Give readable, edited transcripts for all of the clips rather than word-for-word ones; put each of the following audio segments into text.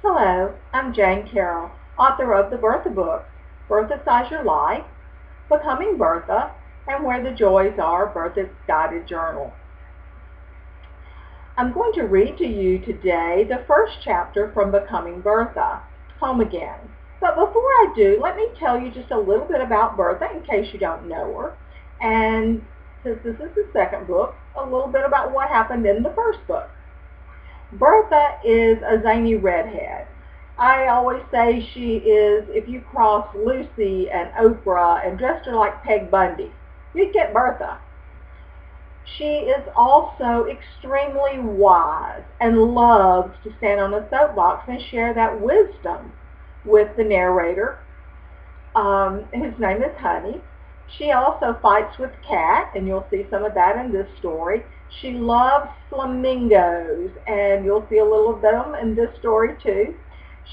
Hello, I'm Jane Carroll, author of the Bertha books, Bertha Size Your Life, Becoming Bertha, and Where the Joys Are, Bertha's Guided Journal. I'm going to read to you today the first chapter from Becoming Bertha, Home Again. But before I do, let me tell you just a little bit about Bertha in case you don't know her. And since this is the second book, a little bit about what happened in the first book. Bertha is a zany redhead. I always say she is, if you cross Lucy and Oprah and dressed her like Peg Bundy, you'd get Bertha. She is also extremely wise and loves to stand on a soapbox and share that wisdom with the narrator, whose name is Honey. She also fights with Cat, and you'll see some of that in this story. She loves flamingos, and you'll see a little of them in this story too.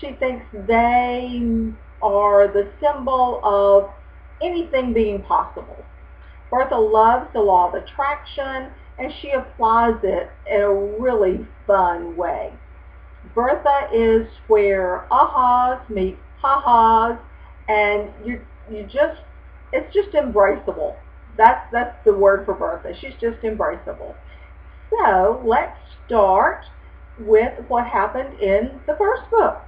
She thinks they are the symbol of anything being possible. Bertha loves the law of attraction, and she applies it in a really fun way. Bertha is where ahas meet ha-has, and it's just embraceable. That's the word for Bertha. She's just embraceable. So let's start with what happened in the first book.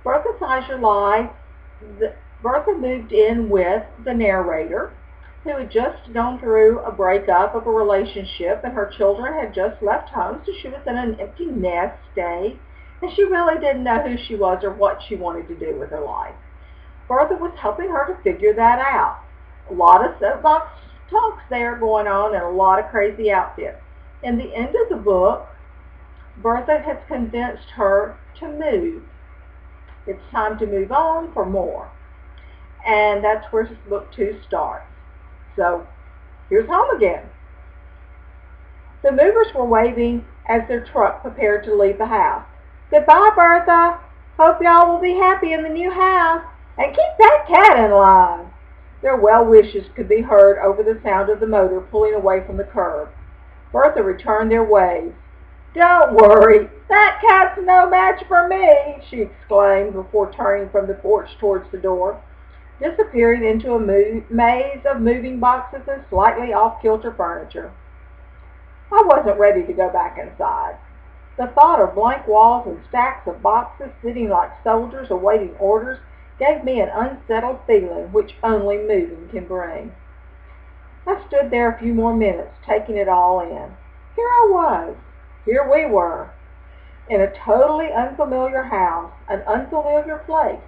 Bertha Size Your Life. Bertha moved in with the narrator, who had just gone through a breakup of a relationship, and her children had just left home, so she was in an empty nest state, and she really didn't know who she was or what she wanted to do with her life. Bertha was helping her to figure that out. A lot of soapbox talks there going on and a lot of crazy outfits. In the end of the book, Bertha has convinced her to move. It's time to move on for more. And that's where book 2 starts. So, here's Home Again. The movers were waving as their truck prepared to leave the house. Goodbye, Bertha. Hope y'all will be happy in the new house. And keep that cat in line. Their well wishes could be heard over the sound of the motor pulling away from the curb. Bertha returned their waves. Don't worry, that cat's no match for me, she exclaimed before turning from the porch towards the door, disappearing into a maze of moving boxes and slightly off-kilter furniture. I wasn't ready to go back inside. The thought of blank walls and stacks of boxes sitting like soldiers awaiting orders gave me an unsettled feeling which only moving can bring. I stood there a few more minutes, taking it all in. Here we were, in a totally unfamiliar house, an unfamiliar place.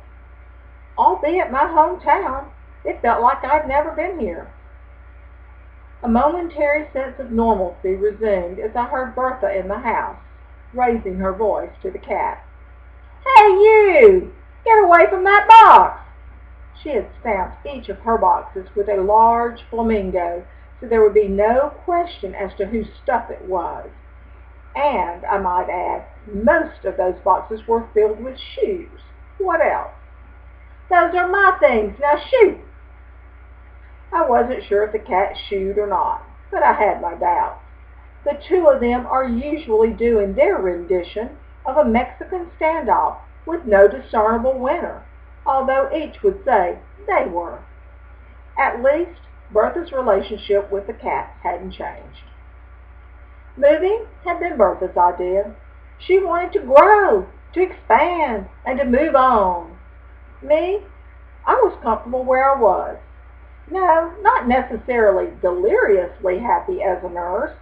Albeit my hometown, it felt like I'd never been here. A momentary sense of normalcy resumed as I heard Bertha in the house, raising her voice to the cat. Hey, you! Get away from that box! She had stamped each of her boxes with a large flamingo, so there would be no question as to whose stuff it was. And, I might add, most of those boxes were filled with shoes. What else? Those are my things. Now shoot! I wasn't sure if the cat shooed or not, but I had my doubts. The two of them are usually doing their rendition of a Mexican standoff with no discernible winner, although each would say they were. At least, Bertha's relationship with the cat hadn't changed. Moving had been Bertha's idea. She wanted to grow, to expand, and to move on. Me, I was comfortable where I was. No, not necessarily deliriously happy as a nurse,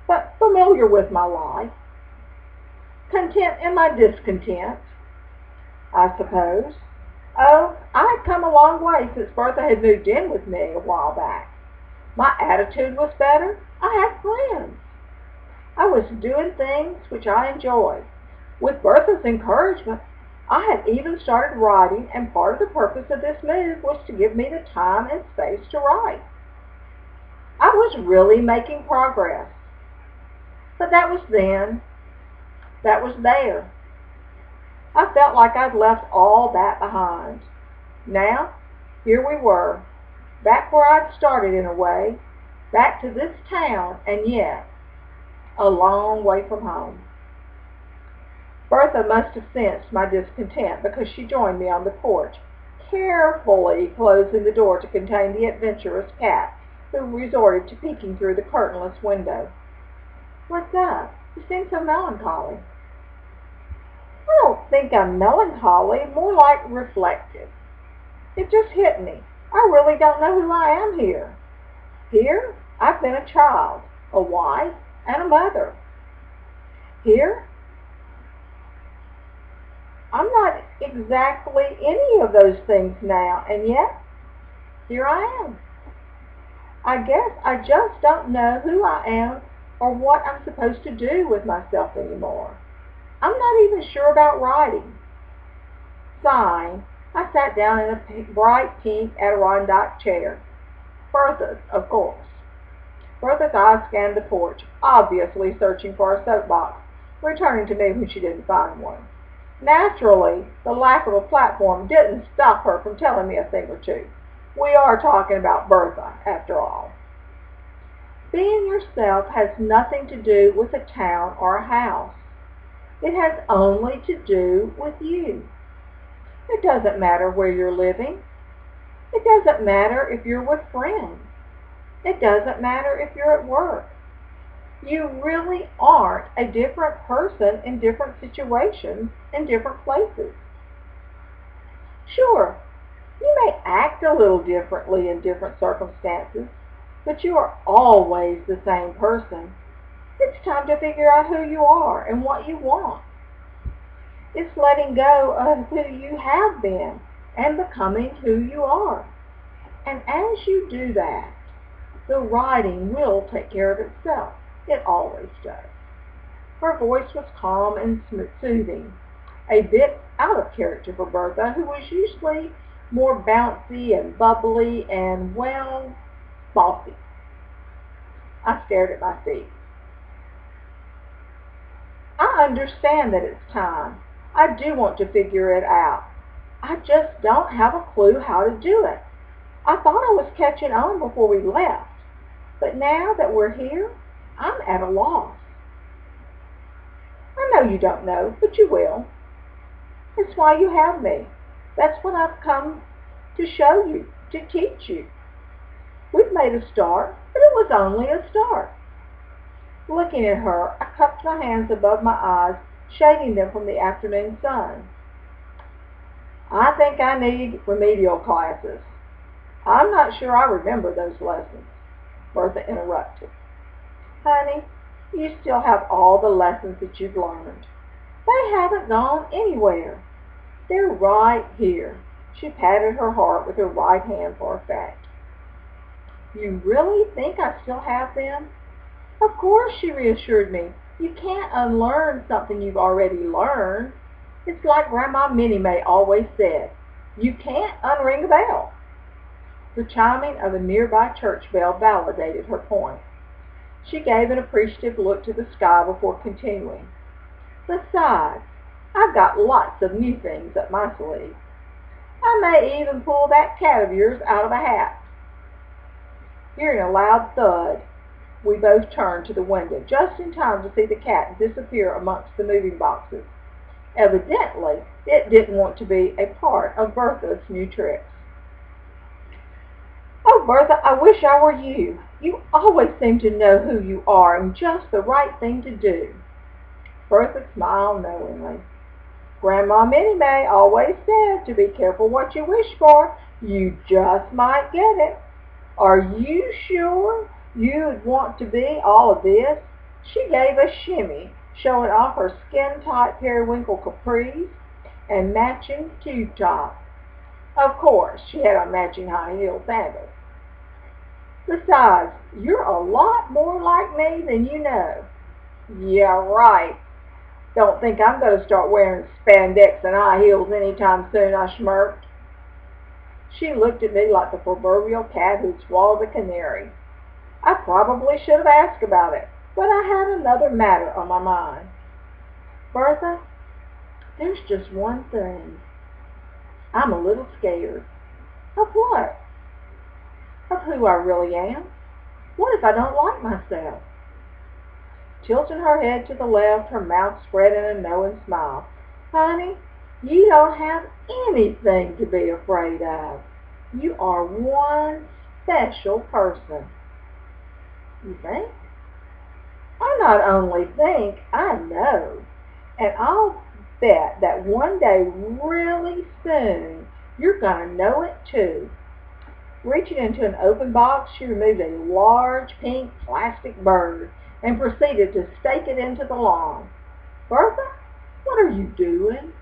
but familiar with my life. Content in my discontent, I suppose. Oh, I had come a long way since Bertha had moved in with me a while back. My attitude was better. I had friends. I was doing things which I enjoyed. With Bertha's encouragement, I had even started writing, and part of the purpose of this move was to give me the time and space to write. I was really making progress. But that was then. That was there. I felt like I'd left all that behind. Now, here we were, back where I'd started in a way, back to this town, and yet a long way from home. Bertha must have sensed my discontent because she joined me on the porch, carefully closing the door to contain the adventurous cat, who resorted to peeking through the curtainless window. "What's up? You seem so melancholy." "I don't think I'm melancholy, more like reflective. It just hit me. I really don't know who I am here. Here, I've been a child, a wife, and a mother. Here, I'm not exactly any of those things now, and yet, here I am. I guess I just don't know who I am or what I'm supposed to do with myself anymore. I'm not even sure about writing." Sighing, I sat down in a bright pink Adirondack chair. Bertha's, of course. Bertha's eyes scanned the porch, obviously searching for a soapbox, returning to me when she didn't find one. Naturally, the lack of a platform didn't stop her from telling me a thing or two. We are talking about Bertha, after all. Being yourself has nothing to do with a town or a house. It has only to do with you. It doesn't matter where you're living. It doesn't matter if you're with friends. It doesn't matter if you're at work. You really aren't a different person in different situations in different places. Sure, you may act a little differently in different circumstances, but you are always the same person. It's time to figure out who you are and what you want. It's letting go of who you have been and becoming who you are. And as you do that, the writing will take care of itself. It always does. Her voice was calm and soothing, a bit out of character for Bertha, who was usually more bouncy and bubbly and, well, bossy. I stared at my feet. "I understand that it's time. I do want to figure it out. I just don't have a clue how to do it. I thought I was catching on before we left, but now that we're here, I'm at a loss." "I know you don't know, but you will. It's why you have me. That's what I've come to show you, to teach you. We've made a start, but it was only a start." Looking at her, I cupped my hands above my eyes, shading them from the afternoon sun. "I think I need remedial classes. I'm not sure I remember those lessons," Bertha interrupted. "Honey, you still have all the lessons that you've learned. They haven't gone anywhere. They're right here." She patted her heart with her right hand for effect. "You really think I still have them?" "Of course," she reassured me. "You can't unlearn something you've already learned. It's like Grandma Minnie May always said, you can't unring a bell." The chiming of a nearby church bell validated her point. She gave an appreciative look to the sky before continuing. "Besides, I've got lots of new things up my sleeve. I may even pull that cat of yours out of a hat." Hearing a loud thud, we both turned to the window just in time to see the cat disappear amongst the moving boxes. Evidently, it didn't want to be a part of Bertha's new tricks. "Oh, Bertha, I wish I were you. You always seem to know who you are and just the right thing to do." Bertha smiled knowingly. "Grandma Minnie May always said to be careful what you wish for. You just might get it. Are you sure you'd want to be all of this?" She gave a shimmy, showing off her skin-tight periwinkle capris and matching tube top. Of course, she had on matching high-heel sandals. "Besides, you're a lot more like me than you know." "Yeah, right. Don't think I'm going to start wearing spandex and high heels anytime soon," I smirked. She looked at me like the proverbial cat who swallowed a canary. I probably should have asked about it, but I had another matter on my mind. "Bertha, there's just one thing. I'm a little scared." "Of what?" "Of who I really am. What if I don't like myself?" tilting her head to the left, her mouth spread in a knowing smile. Honey, you don't have anything to be afraid of. You are one special person. You think? I not only think, I know. And I'll bet that one day, really soon, you're going to know it too. Reaching into an open box, she removed a large pink plastic bird and proceeded to stake it into the lawn. Bertha, what are you doing?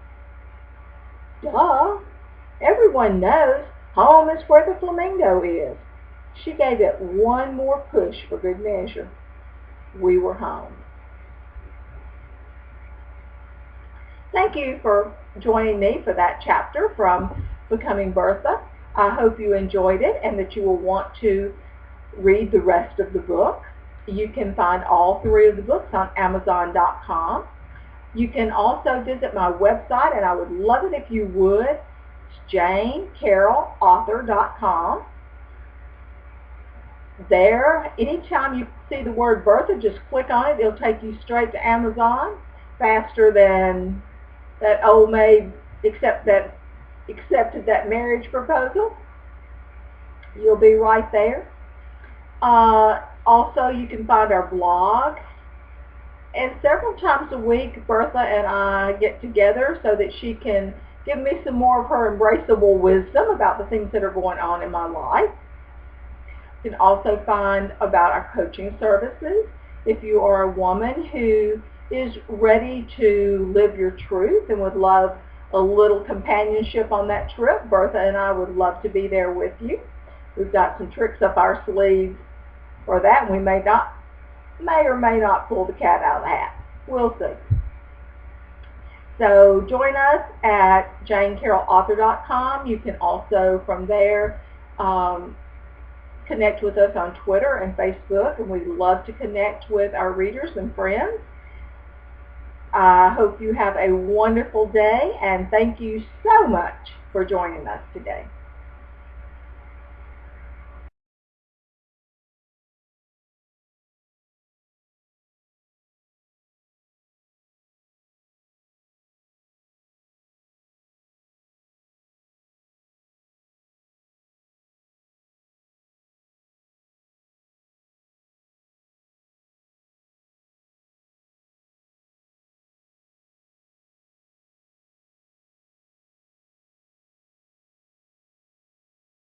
Duh. Everyone knows home is where the flamingo is. She gave it one more push for good measure. We were home. Thank you for joining me for that chapter from Becoming Bertha. I hope you enjoyed it and that you will want to read the rest of the book. You can find all 3 of the books on Amazon.com. You can also visit my website, and I would love it if you would. It's JaneCarrollAuthor.com. There, anytime you see the word Bertha, just click on it. It'll take you straight to Amazon, faster than that old maid accepted that marriage proposal. You'll be right there. Also, you can find our blog. And several times a week, Bertha and I get together so that she can give me some more of her embraceable wisdom about the things that are going on in my life. You can also find about our coaching services. If you are a woman who is ready to live your truth and would love a little companionship on that trip, Bertha and I would love to be there with you. We've got some tricks up our sleeves for that, and we may or may not pull the cat out of the hat. We'll see. So join us at JaneCarrollAuthor.com. You can also, from there, connect with us on Twitter and Facebook, and we'd love to connect with our readers and friends. I hope you have a wonderful day, and thank you so much for joining us today.